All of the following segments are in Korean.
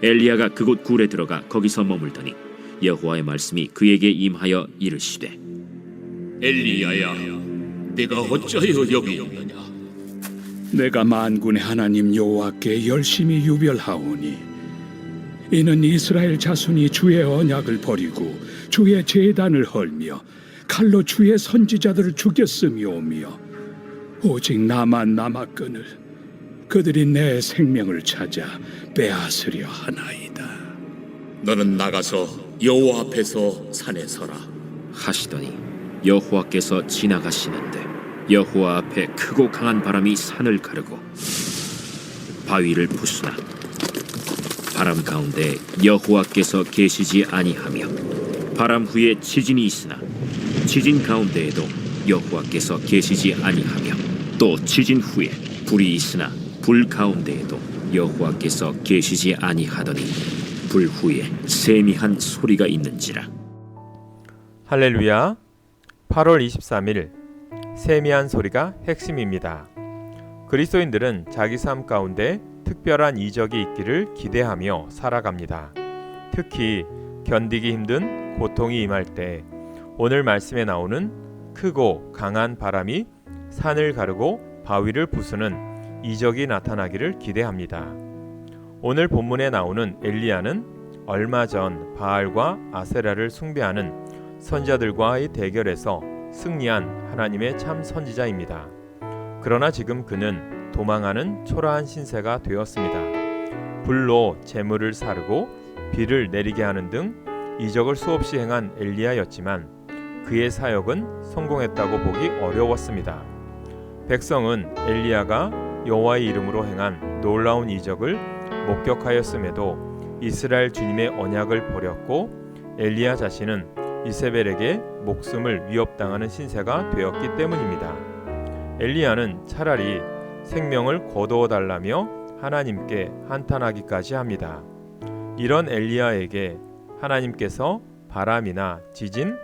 엘리야가 그곳 굴에 들어가 거기서 머물더니 여호와의 말씀이 그에게 임하여 이르시되 엘리야야, 내가 어찌하여 여기 있느냐? 내가 만군의 하나님 여호와께 열심히 유별하오니 이는 이스라엘 자손이 주의 언약을 버리고 주의 제단을 헐며 칼로 주의 선지자들을 죽였음이오며 오직 나만 남았거늘 그들이 내 생명을 찾아 빼앗으려 하나이다. 너는 나가서 여호와 앞에서 산에 서라. 하시더니 여호와께서 지나가시는데 여호와 앞에 크고 강한 바람이 산을 가르고 바위를 부수나 바람 가운데 여호와께서 계시지 아니하며 바람 후에 지진이 있으나 지진 가운데에도 여호와께서 계시지 아니하며 또 지진 후에 불이 있으나 불 가운데에도 여호와께서 계시지 아니하더니 불 후에 세미한 소리가 있는지라. 할렐루야. 8월 23일 세미한 소리가 핵심입니다. 그리스도인들은 자기 삶 가운데 특별한 이적이 있기를 기대하며 살아갑니다. 특히 견디기 힘든 고통이 임할 때 오늘 말씀에 나오는 크고 강한 바람이 산을 가르고 바위를 부수는 이적이 나타나기를 기대합니다. 오늘 본문에 나오는 엘리야는 얼마 전 바알과 아세라를 숭배하는 선지자들과의 대결에서 승리한 하나님의 참 선지자입니다. 그러나 지금 그는 도망하는 초라한 신세가 되었습니다. 불로 재물을 사르고 비를 내리게 하는 등 이적을 수없이 행한 엘리야였지만 그의 사역은 성공했다고 보기 어려웠습니다. 백성은 엘리야가 여호와의 이름으로 행한 놀라운 이적을 목격하였음에도 이스라엘 주님의 언약을 버렸고 엘리야 자신은 이세벨에게 목숨을 위협당하는 신세가 되었기 때문입니다. 엘리야는 차라리 생명을 거두어 달라며 하나님께 한탄하기까지 합니다. 이런 엘리야에게 하나님께서 바람이나 지진,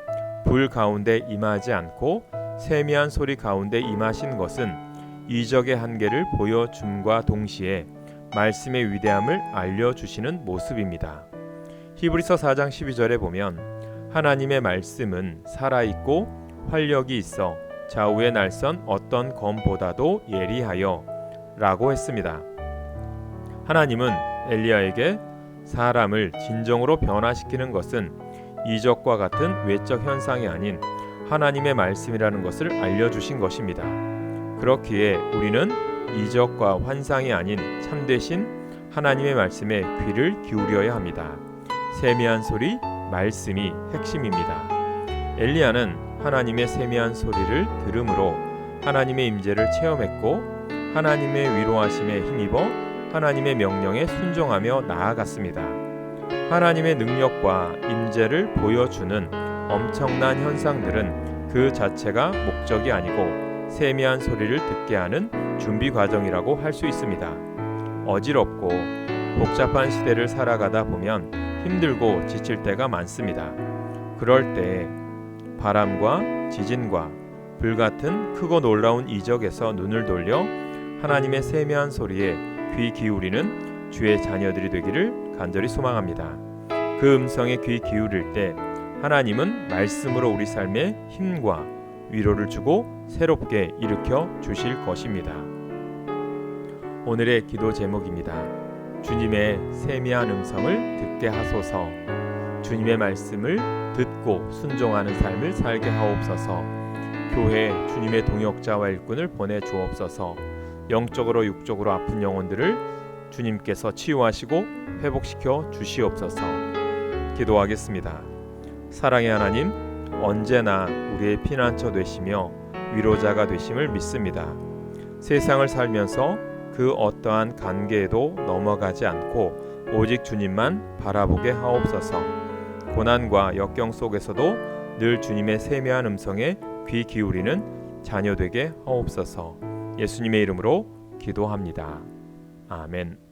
불 가운데 임하지 않고 세미한 소리 가운데 임하신 것은 이적의 한계를 보여줌과 동시에 말씀의 위대함을 알려주시는 모습입니다. 히브리서 4장 12절에 보면 하나님의 말씀은 살아있고 활력이 있어 좌우의 날선 어떤 검보다도 예리하여 라고 했습니다. 하나님은 엘리야에게 사람을 진정으로 변화시키는 것은 이적과 같은 외적 현상이 아닌 하나님의 말씀이라는 것을 알려주신 것입니다. 그렇기에 우리는 이적과 환상이 아닌 참되신 하나님의 말씀에 귀를 기울여야 합니다. 세미한 소리, 말씀이 핵심입니다. 엘리야는 하나님의 세미한 소리를 들음으로 하나님의 임재를 체험했고 하나님의 위로하심에 힘입어 하나님의 명령에 순종하며 나아갔습니다. 하나님의 능력과 임재를 보여주는 엄청난 현상들은 그 자체가 목적이 아니고 세미한 소리를 듣게 하는 준비 과정이라고 할 수 있습니다. 어지럽고 복잡한 시대를 살아가다 보면 힘들고 지칠 때가 많습니다. 그럴 때 바람과 지진과 불 같은 크고 놀라운 이적에서 눈을 돌려 하나님의 세미한 소리에 귀 기울이는 주의 자녀들이 되기를 간절히 소망합니다. 그 음성에 귀 기울일 때 하나님은 말씀으로 우리 삶에 힘과 위로를 주고 새롭게 일으켜 주실 것입니다. 오늘의 기도 제목입니다. 주님의 세미한 음성을 듣게 하소서. 주님의 말씀을 듣고 순종하는 삶을 살게 하옵소서. 교회 주님의 동역자와 일꾼을 보내주옵소서. 영적으로 육적으로 아픈 영혼들을 주님께서 치유하시고 회복시켜 주시옵소서. 기도하겠습니다. 사랑의 하나님, 언제나 우리의 피난처 되시며 위로자가 되심을 믿습니다. 세상을 살면서 그 어떠한 관계에도 넘어가지 않고 오직 주님만 바라보게 하옵소서. 고난과 역경 속에서도 늘 주님의 세미한 음성에 귀 기울이는 자녀 되게 하옵소서. 예수님의 이름으로 기도합니다. 아멘.